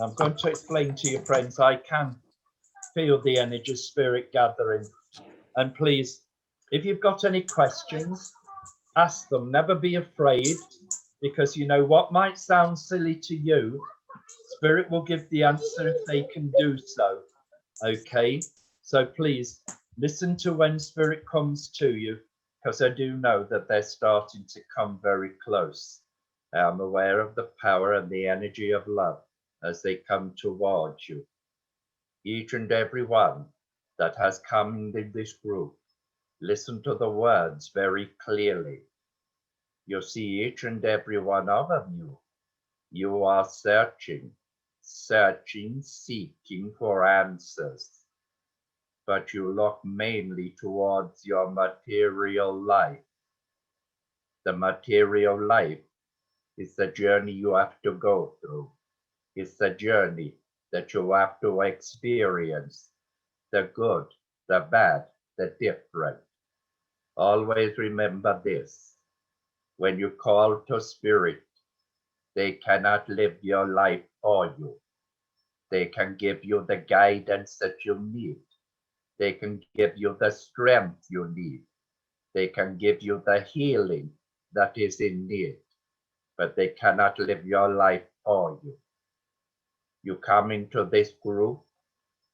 I'm going to explain to you, friends, I can feel the energy spirit gathering. And please, if you've got any questions, ask them. Never be afraid, because you know what might sound silly to you, Spirit will give the answer if they can do so. Okay, so please listen to when Spirit comes to you, because I do know that they're starting to come very close. I'm aware of the power and the energy of love as they come towards you. Each and every one that has come in this group, listen to the words very clearly. You see, each and every one of you, you are searching, seeking for answers. But you look mainly towards your material life. The material life is the journey you have to go through. It's the journey that you have to experience. The good, the bad, the different. Always remember this. When you call to Spirit, they cannot live your life for you. They can give you the guidance that you need. They can give you the strength you need. They can give you the healing that is in need, but they cannot live your life for you. You come into this group,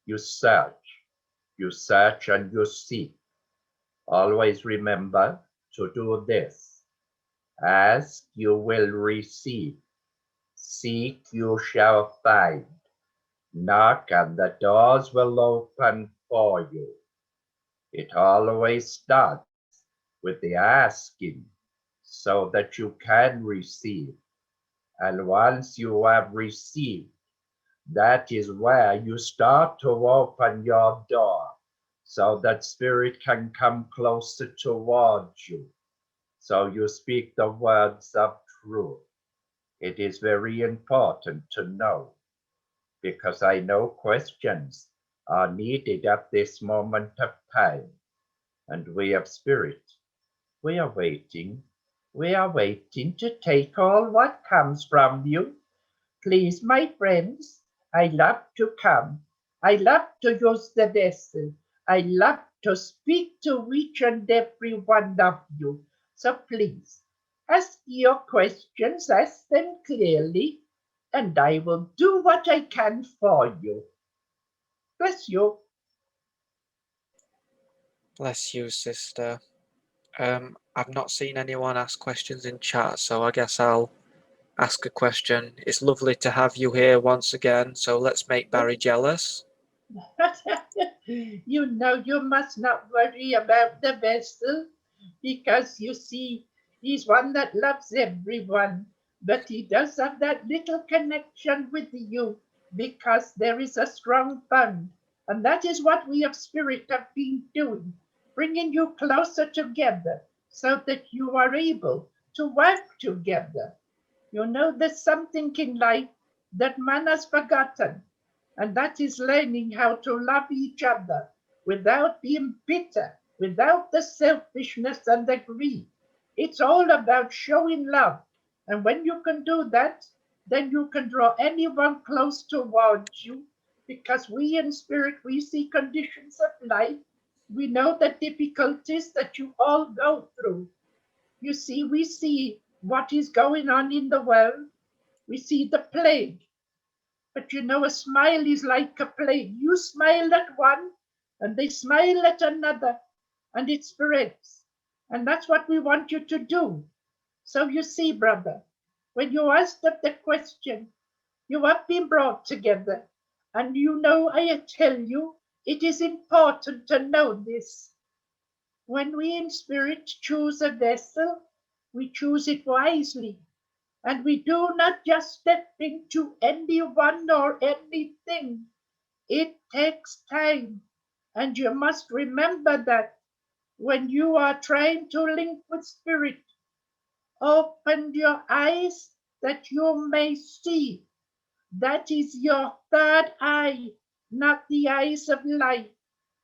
you search and you seek. Always remember to do this. Ask, you will receive. Seek, you shall find. Knock, and the doors will open for you. It always starts with the asking so that you can receive. And once you have received, that is where you start to open your door so that Spirit can come closer towards you. So you speak the words of truth. It is very important to know, because I know questions are needed at this moment of time. And we of Spirit, we are waiting to take all what comes from you. Please, my friends, I love to come. I love to use the vessel. I love to speak to each and every one of you. So please, ask your questions, ask them clearly, and I will do what I can for you. Bless you. Bless you, sister. I've not seen anyone ask questions in chat, so I guess I'll ask a question. It's lovely to have you here once again, so let's make Barry jealous. You know, you must not worry about the vessel, because you see, he's one that loves everyone, but he does have that little connection with you, because there is a strong bond, and that is what we of Spirit have been doing, bringing you closer together so that you are able to work together. You know, there's something in life that man has forgotten, and that is learning how to love each other without being bitter, without the selfishness and the greed. It's all about showing love. And when you can do that, then you can draw anyone close towards you, because we in Spirit, we see conditions of life. We know the difficulties that you all go through. You see, we see what is going on in the world. We see the plague. But you know, a smile is like a plague. You smile at one, and they smile at another, and it spreads. And that's what we want you to do. So you see, brother, when you asked the question, you have been brought together. And you know, I tell you, it is important to know this. When we in Spirit choose a vessel, we choose it wisely. And we do not just step into anyone or anything. It takes time. And you must remember that when you are trying to link with Spirit, open your eyes that you may see. That is your third eye, not the eyes of life.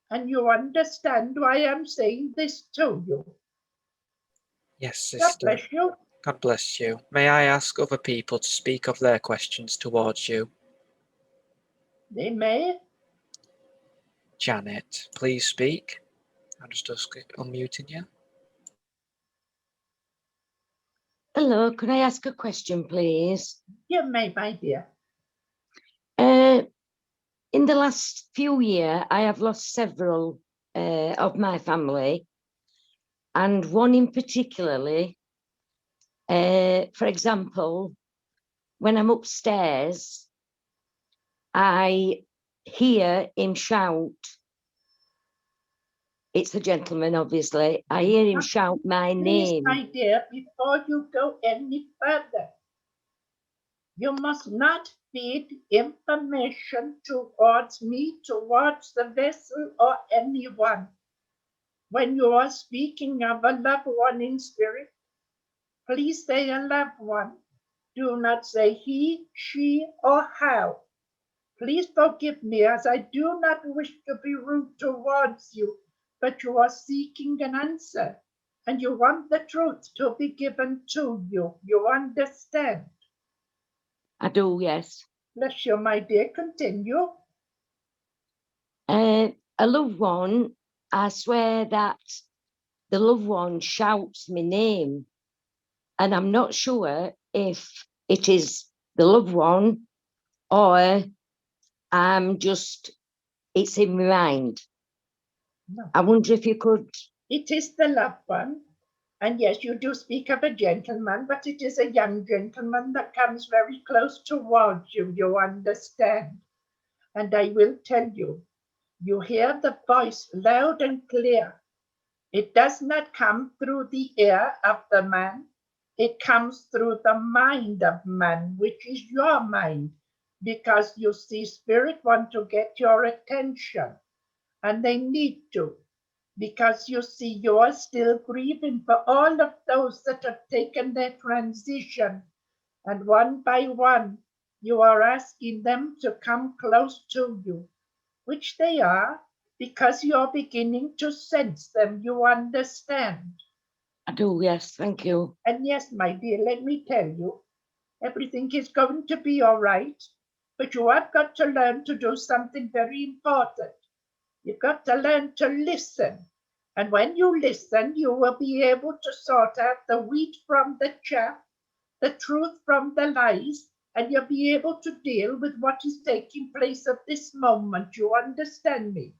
And you understand why I'm saying this to you. Yes, God sister. bless you. God bless you. May I ask other people to speak of their questions towards you? They may. Janet, please speak. I'm just unmuting you. Hello, could I ask a question, please? You may, my dear. In the last few years, I have lost several of my family, and one in particularly. For example, when I'm upstairs, I hear him shout. It's a gentleman, obviously. I hear him shout my Please, name. my dear, before you go any further, you must not feed information towards me, towards the vessel or anyone. When you are speaking of a loved one in spirit, please say a loved one. Do not say he, she, or how. Please forgive me, as I do not wish to be rude towards you, but you are seeking an answer, and you want the truth to be given to you. You understand? I do, yes. Bless you, my dear. Continue. A loved one, I swear that the loved one shouts my name, and I'm not sure if it is the loved one or it's in my mind. No. I wonder if you could. It is the loved one. And yes, you do speak of a gentleman, but it is a young gentleman that comes very close towards you, you understand. And I will tell you, you hear the voice loud and clear. It does not come through the ear of the man. It comes through the mind of man, which is your mind, because you see, spirit want to get your attention, and they need to, because you see, you are still grieving for all of those that have taken their transition, and one by one, you are asking them to come close to you, which they are, because you're beginning to sense them, you understand? I do, yes, thank you. And yes, my dear, let me tell you, everything is going to be all right, but you have got to learn to do something very important. You've got to learn to listen. And when you listen, you will be able to sort out the wheat from the chaff, the truth from the lies, and you'll be able to deal with what is taking place at this moment. You understand me?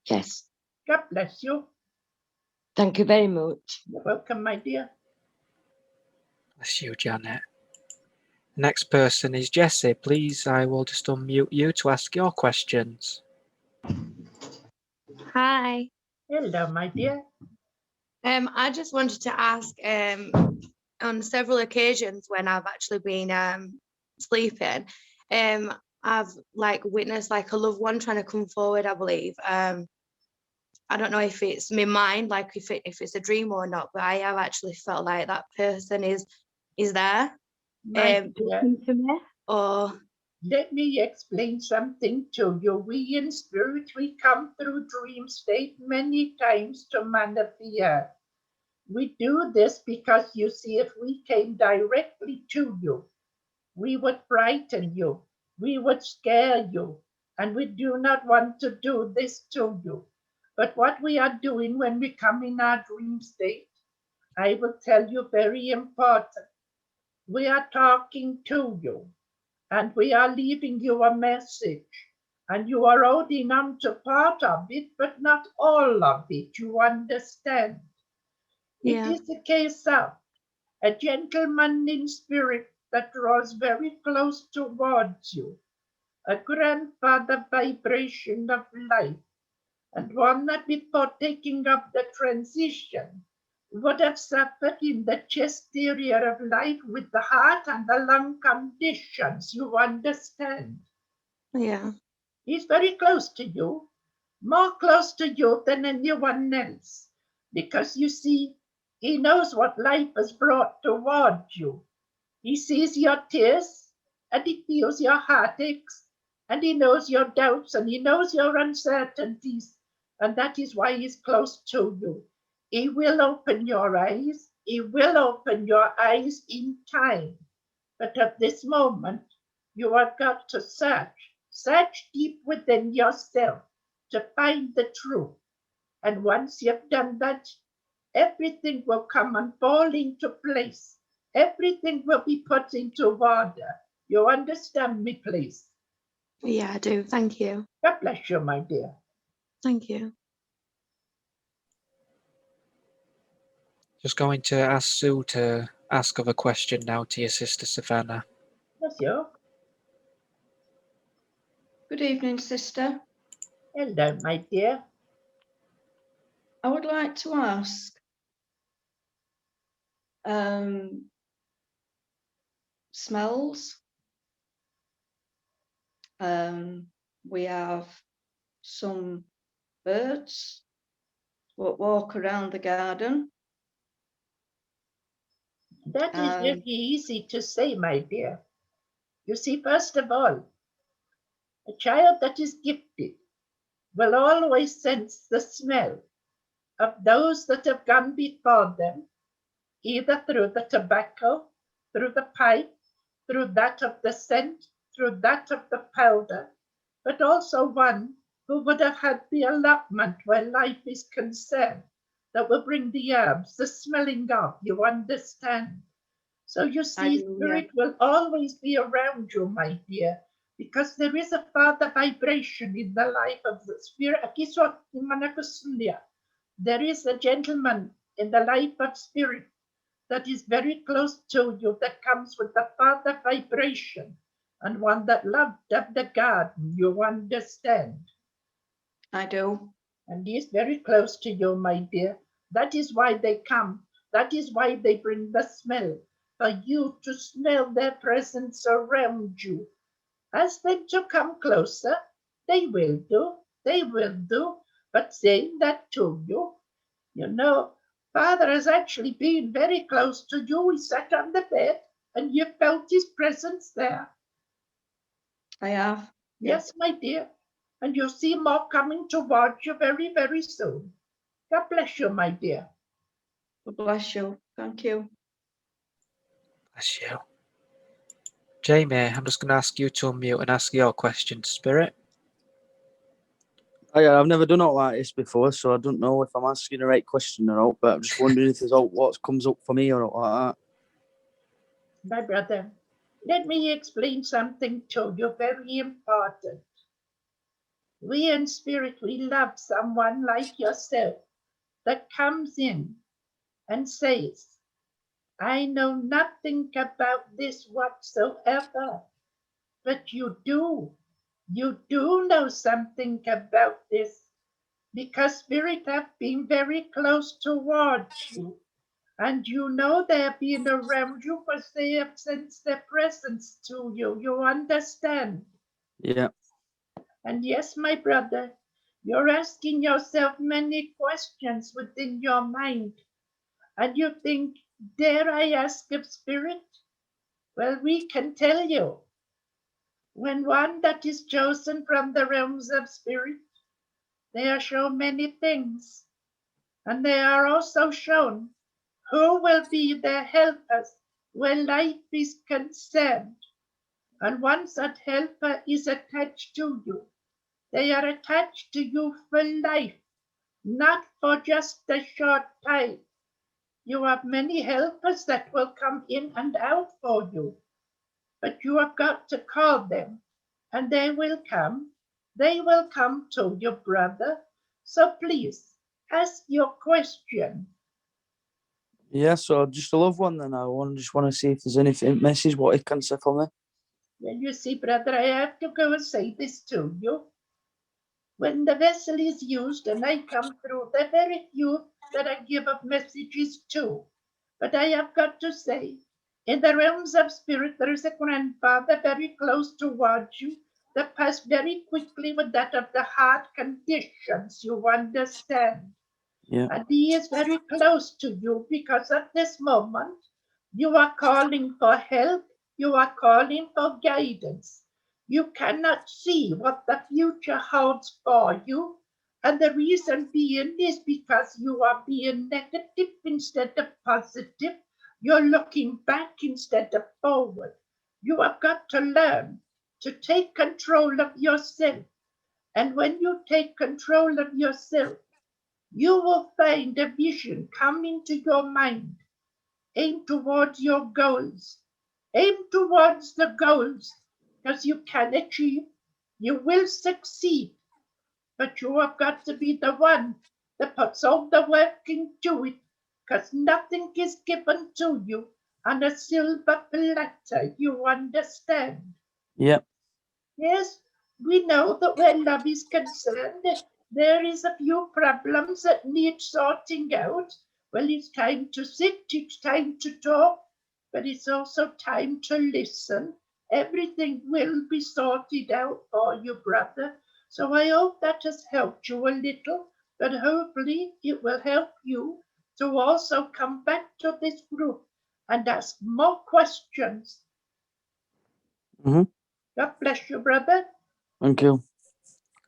Yes. God bless you. Thank you very much. You're welcome, my dear. Bless you, Janet. Next person is Jessie. Please, I will just unmute you to ask your questions. Hi. Hello, my dear. I just wanted to ask, on several occasions when I've actually been sleeping, I've witnessed a loved one trying to come forward, I believe. I don't know if it's my mind, if it's a dream or not, but I have actually felt like that person is there, talking to me, or... Let me explain something to you. We in spirit, we come through dream state many times to man of the earth. We do this because, you see, if we came directly to you, we would frighten you, we would scare you, and we do not want to do this to you. But what we are doing when we come in our dream state, I will tell you, very important. We are talking to you, and we are leaving you a message, and you are holding on to part of it, but not all of it. You understand? Yeah. It is a case of a gentleman in spirit that draws very close towards you, a grandfather vibration of life, and one that before taking up the transition would have suffered in the chest area of life with the heart and the lung conditions. You understand? Yeah. He's very close to you, more close to you than anyone else, because you see, he knows what life has brought towards you. He sees your tears, and he feels your heartaches, and he knows your doubts, and he knows your uncertainties, and that is why he's close to you. He will open your eyes. He will open your eyes in time. But at this moment, you have got to search Search deep within yourself to find the truth. And once you've done that, everything will come and fall into place. Everything will be put into order. You understand me, please? Yeah, I do. Thank you. God bless you, my dear. Thank you. Just going to ask Sue to ask of a question now to your sister Savannah. Yes, you. Good evening, sister. Hello, my dear. I would like to ask, smells. We have some birds that walk around the garden. That is very easy to say, my dear. You see, first of all, a child that is gifted will always sense the smell of those that have gone before them, either through the tobacco, through the pipe, through that of the scent, through that of the powder, but also one who would have had the allotment where life is concerned, that will bring the herbs, the smelling of, you understand? So you see, spirit will always be around you, my dear, because there is a further vibration in the life of the spirit. There is a gentleman in the life of spirit that is very close to you, that comes with the further vibration, and one that loved of the garden, you understand? I do. And he is very close to you, my dear. That is why they come. That is why they bring the smell, for you to smell their presence around you. Ask them to come closer. They will do. They will do. But saying that to you, you know, Father has actually been very close to you. He sat on the bed and you felt his presence there. I have. Yes, my dear. And you'll see more coming towards you very, very soon. God bless you, my dear. God bless you. Thank you. Bless you. Jamie, I'm just going to ask you to unmute and ask your question to Spirit. I've never done it like this before, so I don't know if I'm asking the right question or not, but I'm just wondering if there's what comes up for me or not like that. My brother, let me explain something to you very important. We in spirit, we love someone like yourself that comes in and says, I know nothing about this whatsoever, but you do know something about this, because spirit have been very close towards you, and you know they have been around you because they have sensed their presence to you. You understand? Yeah. And yes, my brother, you're asking yourself many questions within your mind, and you think, dare I ask of spirit? Well, we can tell you, when one that is chosen from the realms of spirit, they are shown many things, and they are also shown who will be their helpers when life is concerned. And once that helper is attached to you, they are attached to you for life, not for just a short time. You have many helpers that will come in and out for you, but you have got to call them, and they will come. They will come to your brother. So please ask your question. Yeah, so just a loved one then. I just want to see if there's anything message what it can say for me. Well, you see, brother, I have to go and say this to you. When the vessel is used and I come through, there are very few that I give up messages to. But I have got to say, in the realms of spirit, there is a grandfather very close towards you that passed very quickly with that of the heart conditions, you understand? Yeah. And he is very close to you because at this moment, you are calling for help, you are calling for guidance. You cannot see what the future holds for you. And the reason being is because you are being negative instead of positive. You're looking back instead of forward. You have got to learn to take control of yourself. And when you take control of yourself, you will find a vision come into your mind. Aim towards your goals. Aim towards the goals, because you can achieve, you will succeed. But you have got to be the one that puts all the work into it, because nothing is given to you on a silver platter, you understand? Yep. Yes, we know that where love is concerned, there is a few problems that need sorting out. Well, it's time to sit, it's time to talk, but it's also time to listen. Everything will be sorted out for you, brother. So I hope that has helped you a little, but hopefully it will help you to also come back to this group and ask more questions. Mhm. God bless you, brother. Thank you.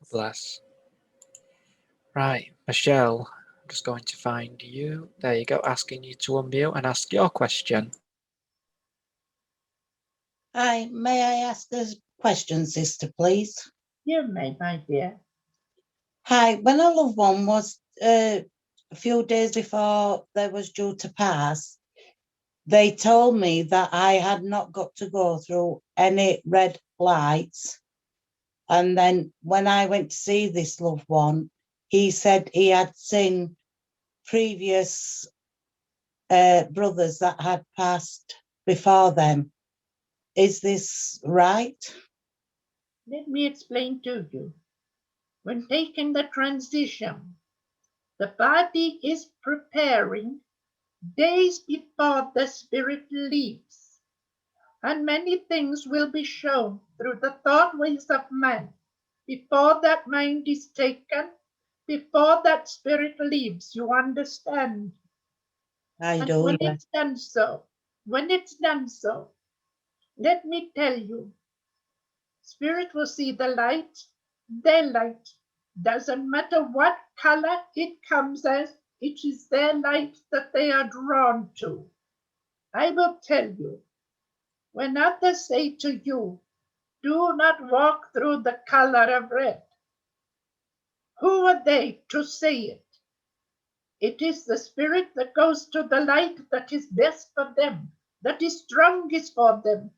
God bless. Right, Michelle, I'm just going to find you. There you go, asking you to unmute and ask your question. Hi, may I ask a question, sister, please? You may, my dear. Hi, when a loved one was a few days before they was due to pass, they told me that I had not got to go through any red lights. And then when I went to see this loved one, he said he had seen previous brothers that had passed before them. Is this right? Let me explain to you. When taking the transition, the body is preparing days before the spirit leaves, and many things will be shown through the thought ways of man before that mind is taken, before that spirit leaves. You understand? I And do, when yeah. it's done so, let me tell you, spirit will see the light, their light. Doesn't matter what color it comes as, it is their light that they are drawn to. I will tell you, when others say to you, do not walk through the color of red, who are they to say it? It is the spirit that goes to the light that is best for them, that is strongest for them,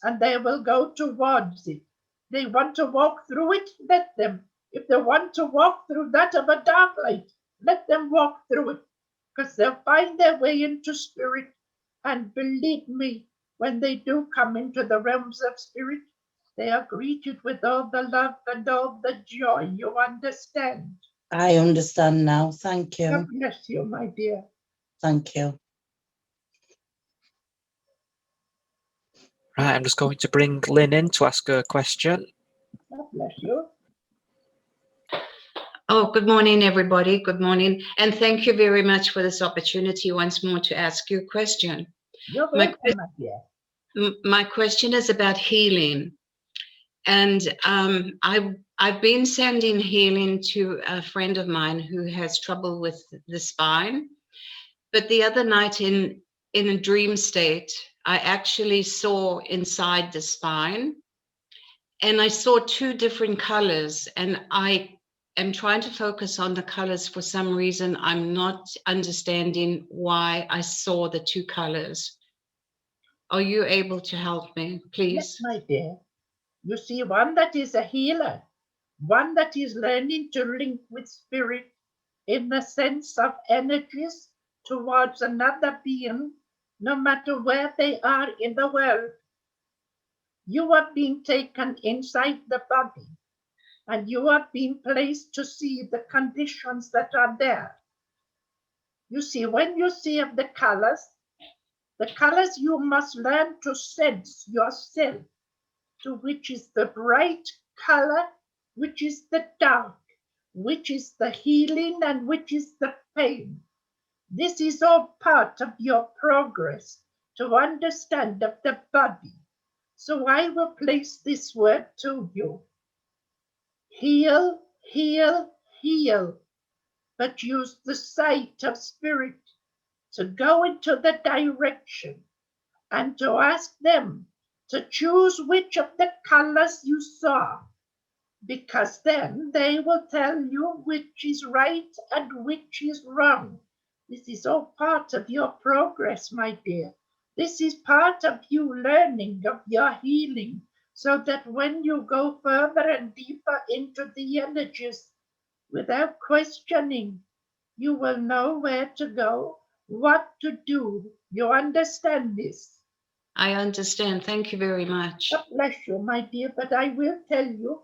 and they will go towards it. They want to walk through it, let them. If they want to walk through that of a dark light, let them walk through it, because they'll find their way into spirit. And believe me, when they do come into the realms of spirit, they are greeted with all the love and all the joy. You understand? I understand now. Thank you. God bless you, my dear. Thank you. Right, I'm just going to bring Lynn in to ask her a question. God bless you. Oh, good morning, everybody. Good morning. And thank you very much for this opportunity once more to ask you a question. You're welcome, my dear. My question is about healing. And I've been sending healing to a friend of mine who has trouble with the spine. But the other night in a dream state, I actually saw inside the spine. And I saw two different colors, and I am trying to focus on the colors. For some reason, I'm not understanding why I saw the two colors. Are you able to help me, please? Yes, my dear. You see, one that is a healer, one that is learning to link with spirit in the sense of energies towards another being, no matter where they are in the world. You are being taken inside the body, and you are being placed to see the conditions that are there. You see, when you see of the colors you must learn to sense yourself, to which is the bright color, which is the dark, which is the healing, and which is the pain. This is all part of your progress to understand of the body. So I will place this word to you. Heal, heal, heal, but use the sight of spirit to go into the direction and to ask them to choose which of the colors you saw, because then they will tell you which is right and which is wrong. This is all part of your progress, my dear. This is part of you learning of your healing, so that when you go further and deeper into the energies, without questioning, you will know where to go, what to do. You understand this? I understand. Thank you very much. God bless you, my dear, but I will tell you,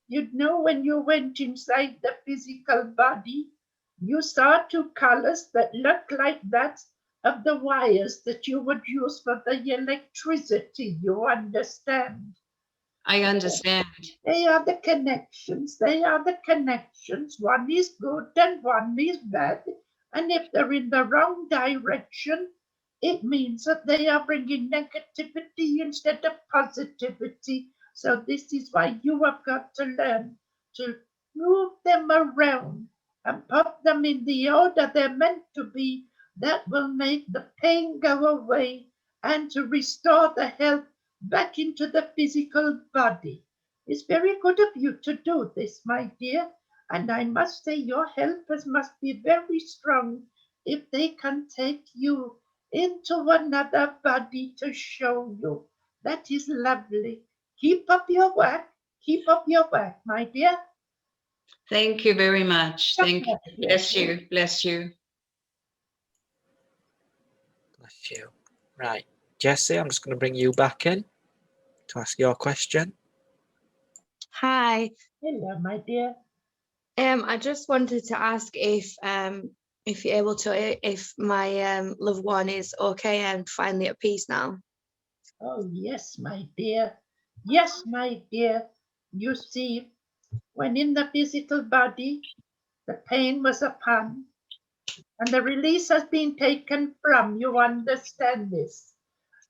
you'd know when you went inside the physical body, you saw two colors that look like that of the wires that you would use for the electricity. You understand? I understand. They are the connections. They are the connections. One is good and one is bad. And if they're in the wrong direction, it means that they are bringing negativity instead of positivity. So this is why you have got to learn to move them around and put them in the order they're meant to be. That will make the pain go away and to restore the health back into the physical body. It's very good of you to do this, my dear, and I must say your helpers must be very strong if they can take you into another body to show you. That is lovely. Keep up your work. Keep up your work, my dear. Thank you very much. Thank you. Bless you. Bless you. Bless you. Right. Jessie, I'm just going to bring you back in to ask your question. Hi. Hello, my dear. I just wanted to ask if you're able to, if my loved one is okay and finally at peace now. Oh, yes, my dear. Yes, my dear. You see, when in the physical body, the pain was upon, and the release has been taken from. You understand this?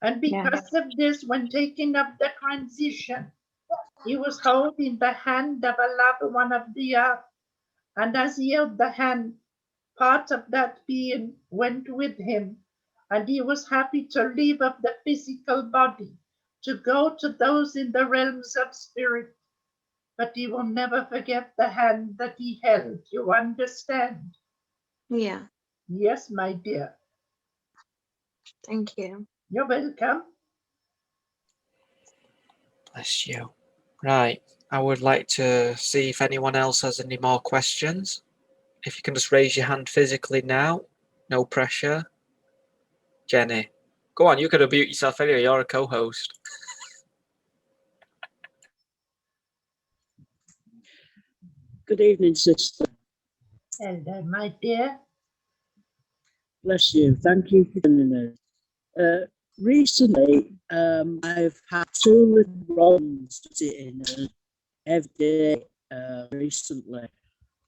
And because of this, when taking up the transition, he was holding the hand of a loved one of the earth. And as he held the hand, part of that being went with him. And he was happy to leave of the physical body to go to those in the realms of spirit. But he will never forget the hand that he held. You understand? Yeah. Yes, my dear. Thank you. You're welcome. Bless you. Right. I would like to see if anyone else has any more questions. If you can just raise your hand physically now. No pressure. Jenny. Go on, you could unmute yourself anyway. You're a co-host. Good evening, sister. Hello, my dear. Bless you. Thank you for joining us. Recently, I've had two little robins sitting every day recently.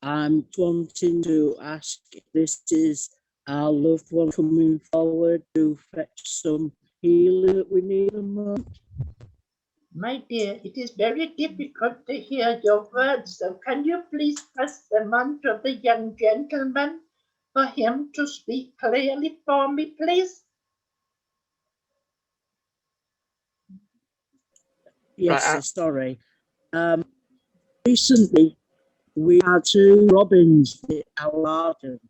I'm wanting to ask if this is our loved one coming forward to fetch some healing that we need at the moment. My dear, it is very difficult to hear your words, so can you please press the mantra of the young gentleman for him to speak clearly for me, please? Yes, Right, sorry. Recently, we had two robins in our garden.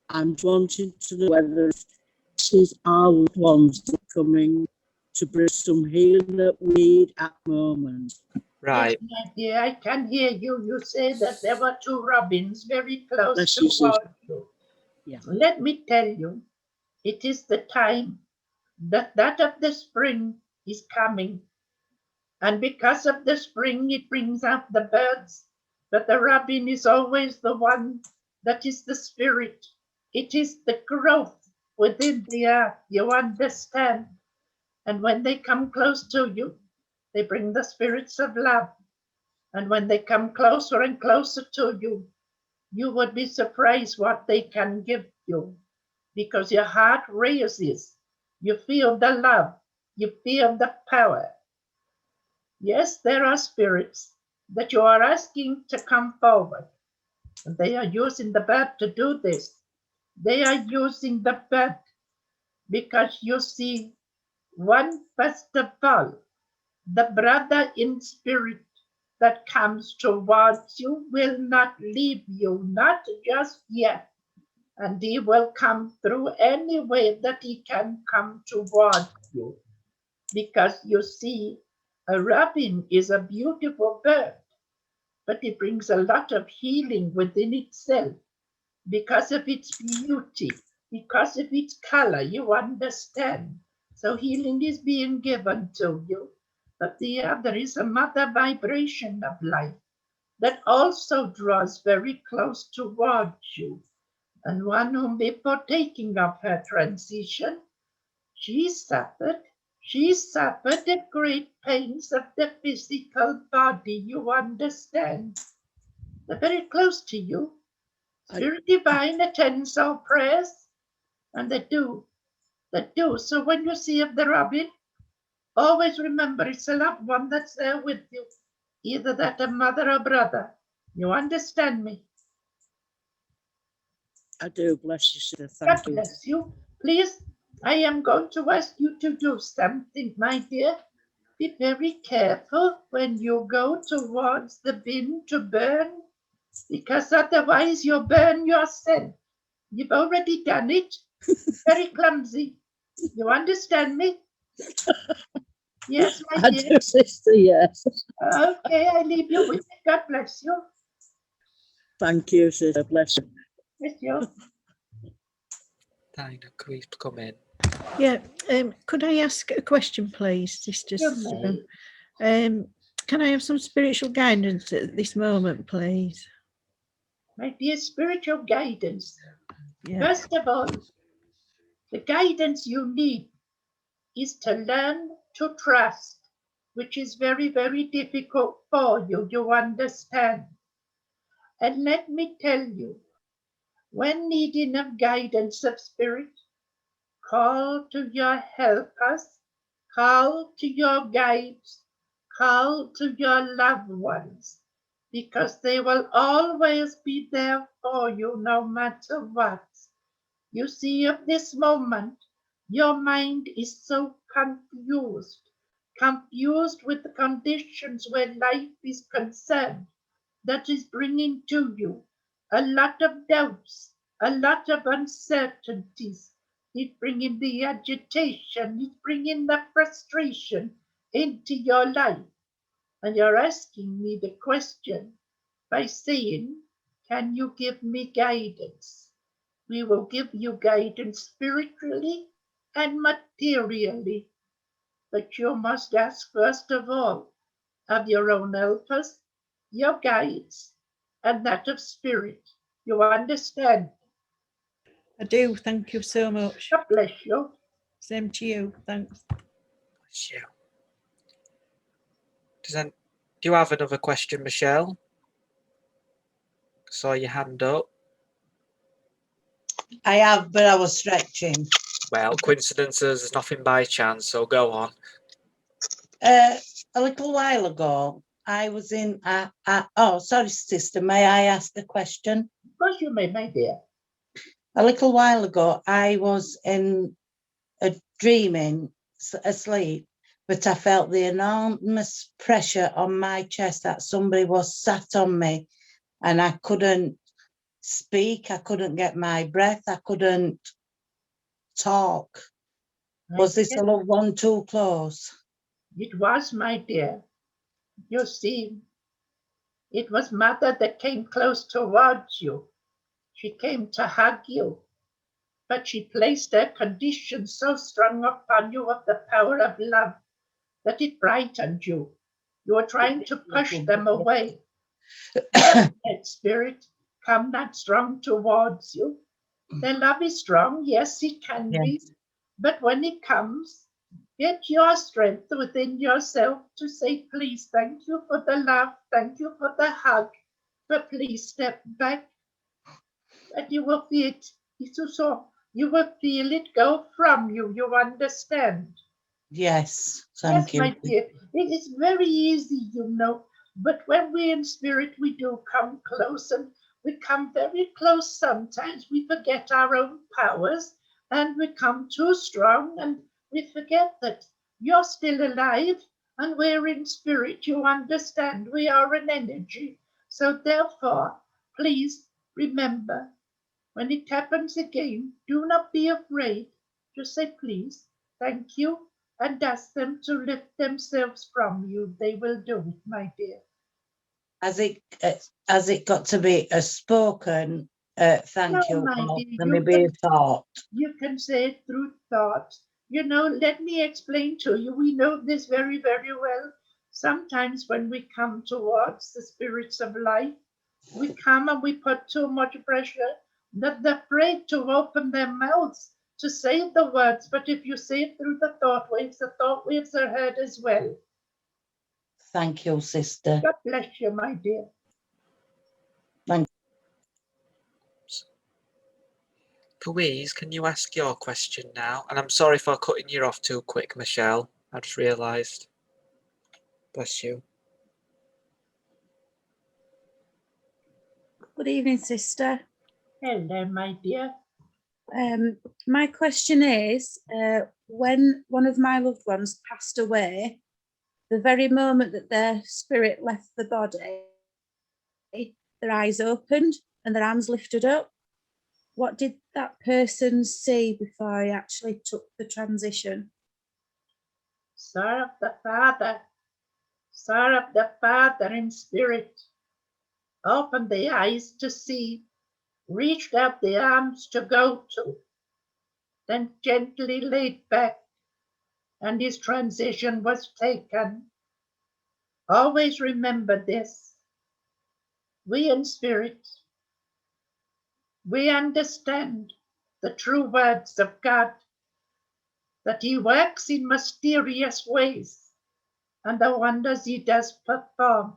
I'm wanting to know whether this is our loved ones that are coming to bring some healing that we need at the moment. right. Yes, my dear, I can hear you. You say that there were two robins very close Bless to you, you. Yeah. Let me tell you, it is the time that of the spring is coming. And because of the spring, it brings out the birds. But the robin is always the one that is the spirit. It is the growth within the earth, you understand? And when they come close to you, they bring the spirits of love. And when they come closer and closer to you, you would be surprised what they can give you, because your heart raises. You feel the love. You feel the power. Yes, there are spirits that you are asking to come forward. And they are using the bird to do this. They are using the bird because you see, one first of all, the brother in spirit that comes towards you will not leave you, not just yet. And he will come through any way that he can come towards you. Because you see, a robin is a beautiful bird, but it brings a lot of healing within itself because of its beauty, because of its color, you understand. So healing is being given to you. But the other is a mother vibration of life that also draws very close towards you. And one whom before taking of her transition, she suffered the great pains of the physical body, you understand. They're very close to you. Spirit divine attends our prayers, and they do. So when you see of the robin, always remember it's a loved one that's there with you, either that a mother or brother. You understand me? I do, bless you, sister. Thank God you. bless you. Please, I am going to ask you to do something, my dear. Be very careful when you go towards the bin to burn, because otherwise you'll burn yourself. You've already done it. Very clumsy. You understand me? Yes, my I dear. do, sister, yes. Okay, I leave you with it. God bless you. Thank you, sister. Bless you. Bless you. Dinah, can we come in? Yeah, could I ask a question, please, Sister You Sue? may. Can I have some spiritual guidance at this moment, please? My dear, spiritual guidance. Yeah. First of all, the guidance you need is to learn to trust, which is very, very difficult for you. You understand? And let me tell you, when needing of guidance of spirit, call to your helpers, call to your guides, call to your loved ones, because they will always be there for you no matter what. You see, at this moment, your mind is so confused with the conditions where life is concerned, that is bringing to you a lot of doubts, a lot of uncertainties. It's bringing the agitation, it's bringing the frustration into your life. And you're asking me the question by saying, can you give me guidance? We will give you guidance spiritually and materially. But you must ask first of all of your own helpers, your guides, and that of spirit. You understand? I do. Thank you so much. God bless you. Same to you. Thanks. Bless you. Do you have another question, Michelle? Saw your hand up. I have, but I was stretching. Well, coincidences is nothing by chance, so go on. A little while ago, I was in. Oh, sorry, sister. May I ask a question? Of course you may, my dear. A little while ago, I was in a dreaming, asleep, but I felt the enormous pressure on my chest that somebody was sat on me, and I couldn't speak. I couldn't get my breath. I couldn't talk. Was this a loved one too close? It was, my dear. You see, it was Mother that came close towards you. She came to hug you, but she placed her condition so strong upon you of the power of love that it frightened you. You were trying to push them away. That spirit come not strong towards you. Their love is strong, yes, it can be, but when it comes, get your strength within yourself to say, please, thank you for the love, thank you for the hug, but please step back, and you will feel it. You will feel it go from you. You understand? Yes, thank you. Yes, my dear. It is very easy, you know. But when we're in spirit, we do come close, and we come very close sometimes. We forget our own powers, and we come too strong, and we forget that you're still alive and we're in spirit. You understand, we are an energy. So therefore, please remember, when it happens again, do not be afraid. Just say please, thank you, and ask them to lift themselves from you. They will do it, my dear. Has it got to be a spoken thank you, my or dear, can it be a thought? You can say it through thought. You know, let me explain to you. We know this very, very well. Sometimes when we come towards the spirits of light, we come and we put too much pressure that they're afraid to open their mouths to say the words. But if you say it through the thought waves are heard as well. Thank you, sister. God bless you, my dear. Thank Louise, can you ask your question now? And I'm sorry for cutting you off too quick, Michelle. I just realised. Bless you. Good evening, sister. Hello, my dear. My question is, when one of my loved ones passed away, the very moment that their spirit left the body, their eyes opened and their arms lifted up. What did that person see before he actually took the transition? Serve the Father. Serve the Father in spirit. Opened the eyes to see, reached out the arms to go to, then gently laid back, and his transition was taken. Always remember this. We in spirit, we understand the true words of God, that he works in mysterious ways, and the wonders he does perform.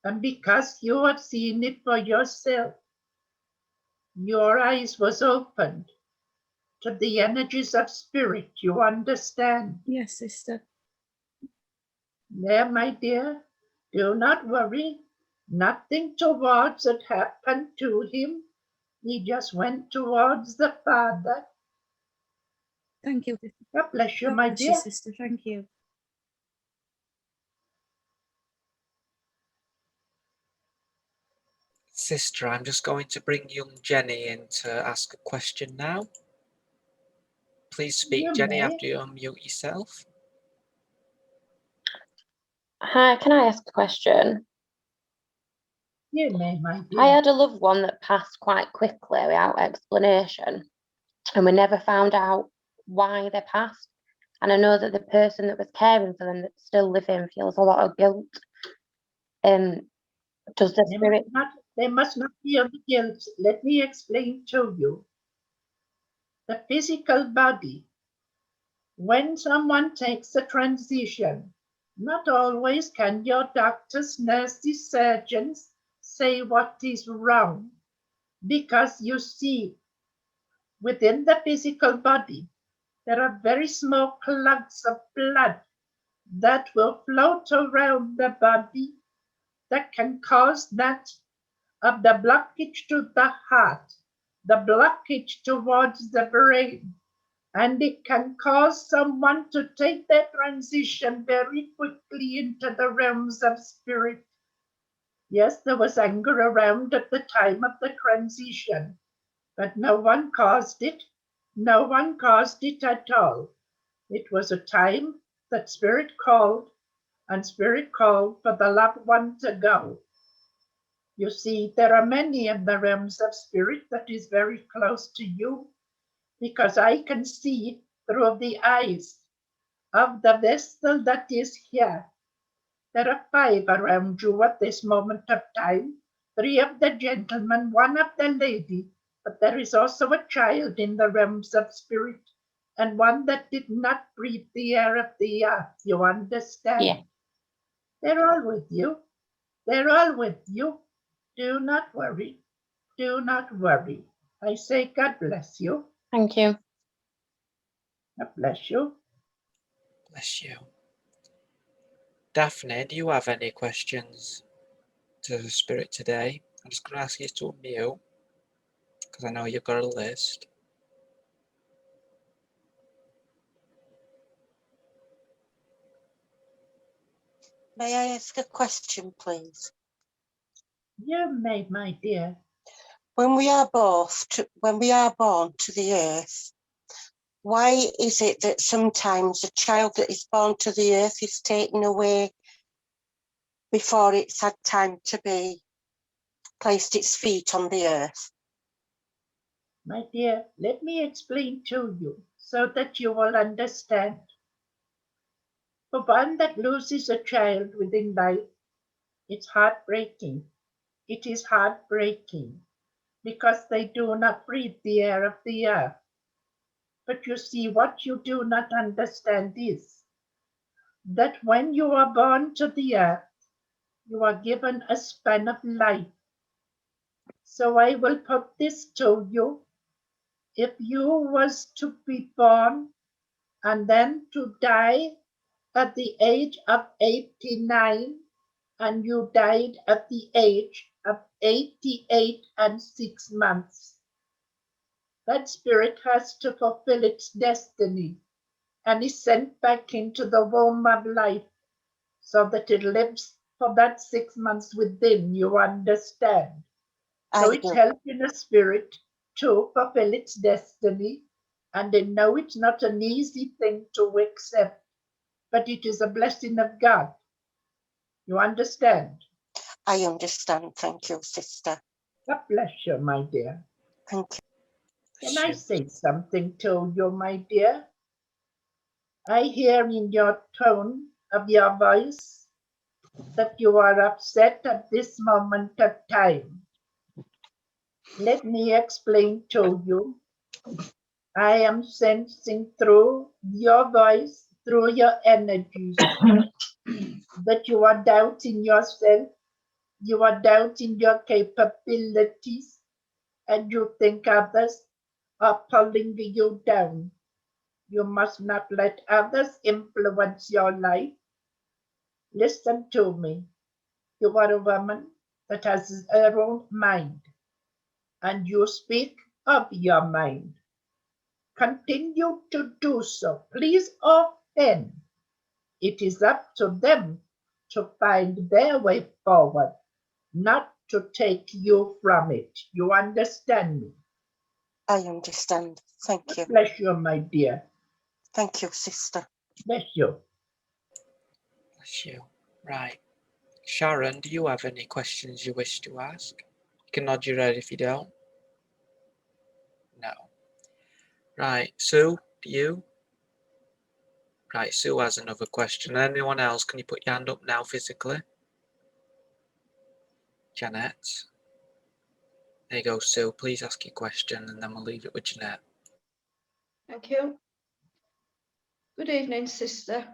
And because you have seen it for yourself, your eyes was opened to the energies of spirit, you understand? Yes, sister. There, my dear, do not worry. Nothing towards had happened to him. He just went towards the Father. Thank you. God bless you, God my bless dear. you, sister. Thank you. Sister, I'm just going to bring young Jenny in to ask a question now. Please speak, You Jenny, may. after you unmute yourself. Hi, can I ask a question? You may, my dear. I had a loved one that passed quite quickly without explanation, and we never found out why they passed. And I know that the person that was caring for them that's still living feels a lot of guilt. Does the spirit... They must not feel the guilt. Let me explain to you. The physical body, when someone takes a transition, not always can your doctors, nurses, surgeons say what is wrong, because you see, within the physical body, there are very small clots of blood that will float around the body that can cause that of the blockage to the heart, the blockage towards the brain, and it can cause someone to take their transition very quickly into the realms of spirit. Yes, there was anger around at the time of the transition, but no one caused it. No one caused it at all. It was a time that spirit called, and spirit called for the loved one to go. You see, there are many in the realms of spirit that is very close to you, because I can see through the eyes of the vessel that is here. There are 5 around you at this moment of time, 3 of the gentlemen, 1 of the lady, but there is also a child in the realms of spirit, and 1 that did not breathe the air of the earth. You understand? Yeah. They're all with you. They're all with you. Do not worry. Do not worry. I say God bless you. Thank you. God bless you. Bless you. Daphne, do you have any questions to the spirit today? I'm just going to ask you to unmute. Because I know you've got a list. May I ask a question, please? You may, my dear. When we are born to the earth, why is it that sometimes a child that is born to the earth is taken away before it's had time to be placed its feet on the earth? My dear, let me explain to you so that you will understand. For one that loses a child within life, it's heartbreaking. It is heartbreaking because they do not breathe the air of the earth. But you see, what you do not understand is that when you are born to the earth, you are given a span of life. So I will put this to you. If you was to be born and then to die at the age of 89, and you died at the age of 88 and 6 months, that spirit has to fulfill its destiny and is sent back into the womb of life so that it lives for that 6 months within, you understand? So it's helping a spirit to fulfill its destiny, and they know it's not an easy thing to accept, but it is a blessing of God. You understand? I understand. Thank you, sister. God bless you, my dear. Thank you. Can I say something to you, my dear? I hear in your tone of your voice that you are upset at this moment of time. Let me explain to you. I am sensing through your voice, through your energies, that you are doubting yourself, you are doubting your capabilities, and you think others are pulling you down. You must not let others influence your life. Listen to me. You are a woman that has her own mind, and you speak of your mind. Continue to do so. Please often. It is up to them to find their way forward, not to take you from it. You understand me? I understand. Thank you. Bless you, my dear. Thank you, sister. Bless you. Bless you. Right. Sharon, do you have any questions you wish to ask? You can nod your head if you don't. No. Right. Sue, do you? Right, Sue has another question. Anyone else, can you put your hand up now physically? Janet. There you go, Sue. Please ask your question and then we'll leave it with Jeanette. Thank you. Good evening, sister.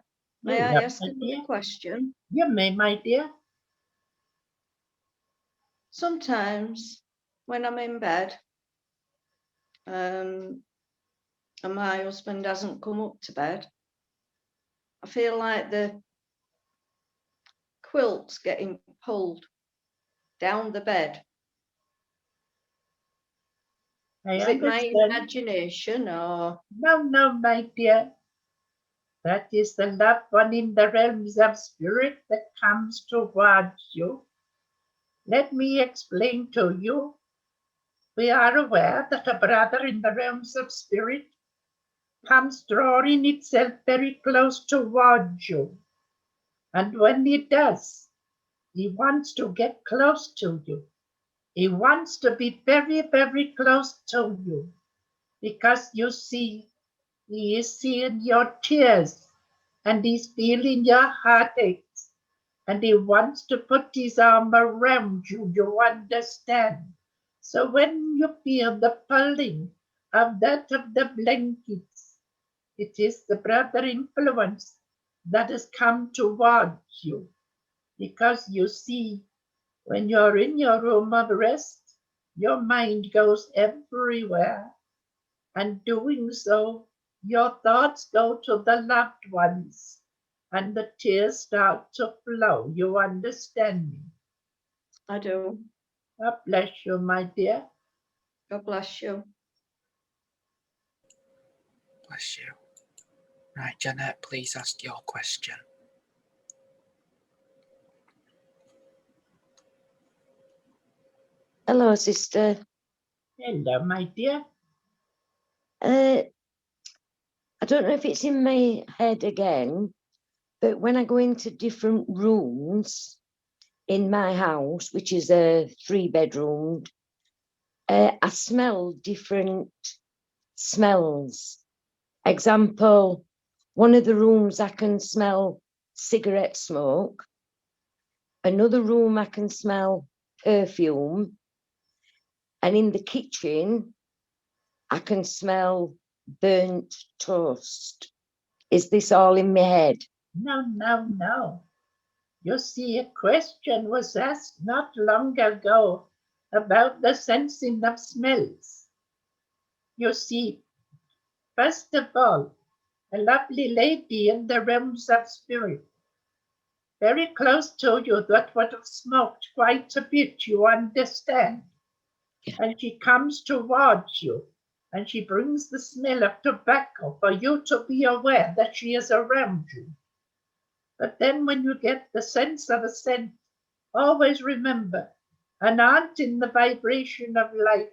May Yeah, I ask my dear. another question? You may, my dear. Sometimes when I'm in bed and my husband hasn't come up to bed, I feel like the quilt's getting pulled down the bed. Is it my imagination or? No, my dear. That is the loved one in the realms of spirit that comes towards you. Let me explain to you. We are aware that a brother in the realms of spirit comes drawing itself very close towards you. And when he does, he wants to get close to you. He wants to be very, very close to you. Because you see, he is seeing your tears and he's feeling your heartaches. And he wants to put his arm around you, you understand? So when you feel the pulling of that of the blankets, it is the brother influence that has come towards you. Because you see, when you're in your room of rest, your mind goes everywhere. And doing so, your thoughts go to the loved ones and the tears start to flow. You understand me? I do. God bless you, my dear. God bless you. Bless you. Right, Jeanette, please ask your question. Hello, sister. Hello, my dear. I don't know if it's in my head again, but when I go into different rooms in my house, which is a 3-bedroom, I smell different smells. Example, one of the rooms I can smell cigarette smoke. Another room I can smell perfume. And in the kitchen, I can smell burnt toast. Is this all in my head? No, no, no. You see, a question was asked not long ago about the sensing of smells. You see, first of all, a lovely lady in the realms of spirit, very close to you, that would have smoked quite a bit, you understand. And she comes towards you, and she brings the smell of tobacco for you to be aware that she is around you. But then when you get the sense of a scent, always remember, an aunt in the vibration of life,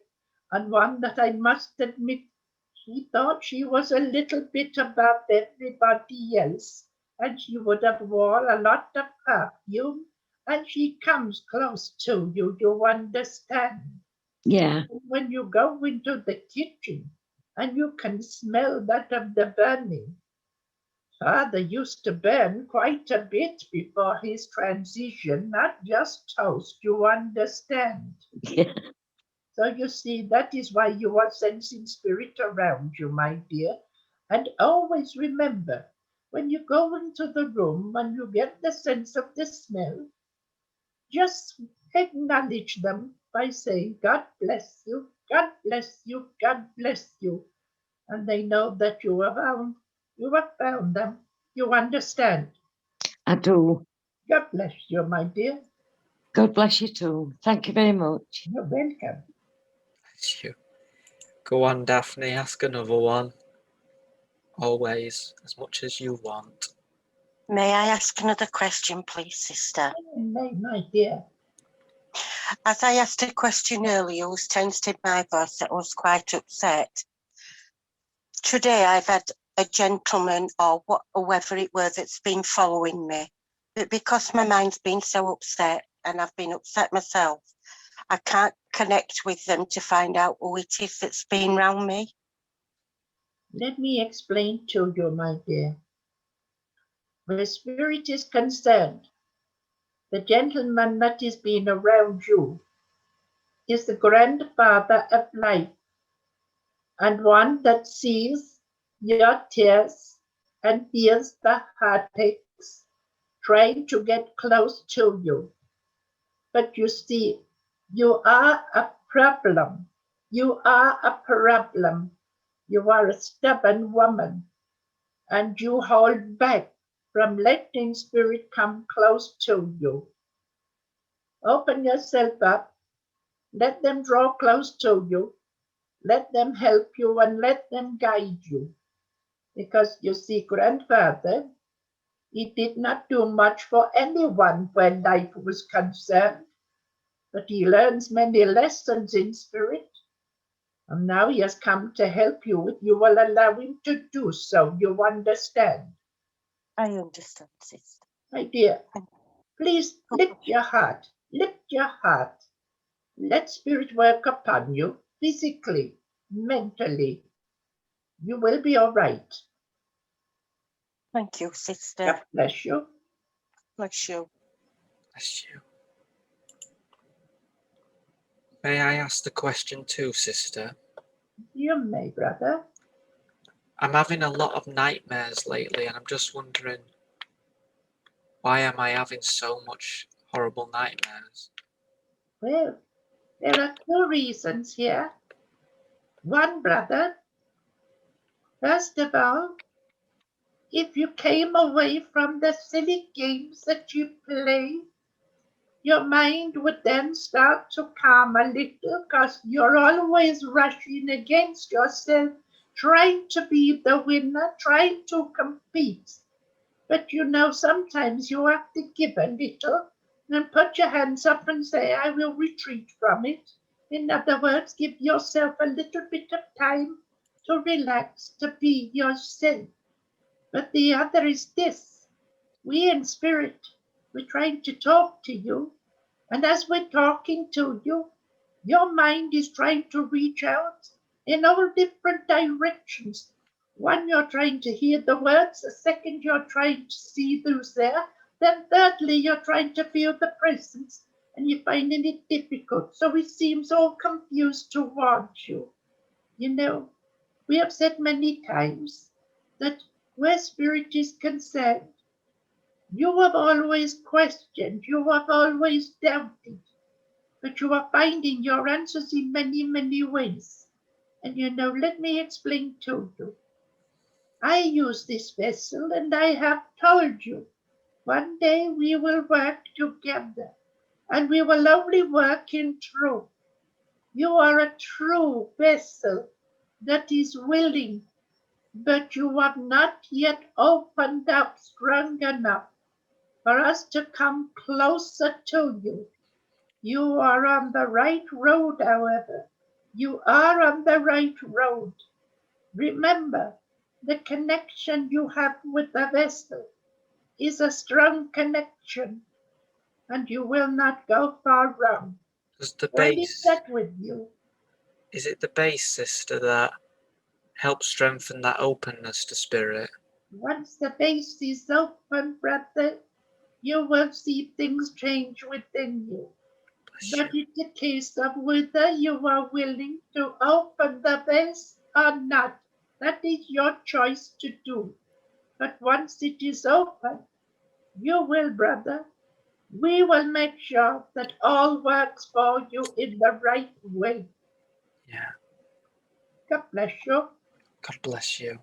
and one that I must admit, she thought she was a little bit above everybody else, and she would have worn a lot of perfume, and she comes close to you, you understand? Yeah. When you go into the kitchen, and you can smell that of the burning. Father used to burn quite a bit before his transition, not just toast, you understand. Yeah. So you see, that is why you are sensing spirit around you, my dear. And always remember, when you go into the room, when you get the sense of the smell, just acknowledge them by saying, God bless you, God bless you, God bless you. And they know that you have found them. You understand? I do. God bless you, my dear. God bless you too. Thank you very much. You're welcome. Bless you. Go on, Daphne, ask another one. Always, as much as you want. May I ask another question, please, sister? My dear. As I asked a question earlier, who sensed in my voice that I was quite upset. Today I've had a gentleman or whoever it was that's been following me. But because my mind's been so upset and I've been upset myself, I can't connect with them to find out who it is that's been round me. Let me explain to you, my dear. Where spirit is concerned, the gentleman that is being around you is the grandfather of life, and one that sees your tears and feels the heartaches, trying to get close to you. But you see, you are a problem. You are a problem. You are a stubborn woman, and you hold back from letting spirit come close to you. Open yourself up. Let them draw close to you. Let them help you and let them guide you. Because you see, grandfather, he did not do much for anyone when life was concerned, but he learns many lessons in spirit. And now he has come to help you if you will allow him to do so. You understand? I understand, sister. My dear, please lift your heart. Lift your heart. Let spirit work upon you physically, mentally. You will be all right. Thank you, sister. God bless you. Bless you. Bless you. May I ask the question too, sister? You may, brother. I'm having a lot of nightmares lately, and I'm just wondering, why am I having so much horrible nightmares? Well, there are two reasons here. One, brother, first of all, if you came away from the silly games that you play, your mind would then start to calm a little, because you're always rushing against yourself, trying to be the winner, trying to compete. But you know, sometimes you have to give a little and put your hands up and say, I will retreat from it. In other words, give yourself a little bit of time to relax, to be yourself. But the other is this. We in spirit, we're trying to talk to you. And as we're talking to you, your mind is trying to reach out in all different directions. One, you're trying to hear the words. The second, you're trying to see who's there. Then thirdly, you're trying to feel the presence, and you're finding it difficult. So it seems all confused towards you. You know, we have said many times that where spirit is concerned, you have always questioned, you have always doubted, but you are finding your answers in many, many ways. And you know, let me explain to you. I use this vessel, and I have told you, one day we will work together, and we will only work in truth. You are a true vessel that is willing, but you have not yet opened up strong enough for us to come closer to you. You are on the right road, however. You are on the right road. Remember, the connection you have with the vessel is a strong connection, and you will not go far wrong. Does the Well, is base, that with you? is it the base, sister, that helps strengthen that openness to spirit? Once the base is open, brother, you will see things change within you. But it's a case of whether you are willing to open the base or not. That is your choice to do. But once it is open, you will, brother. We will make sure that all works for you in the right way. Yeah. God bless you. God bless you.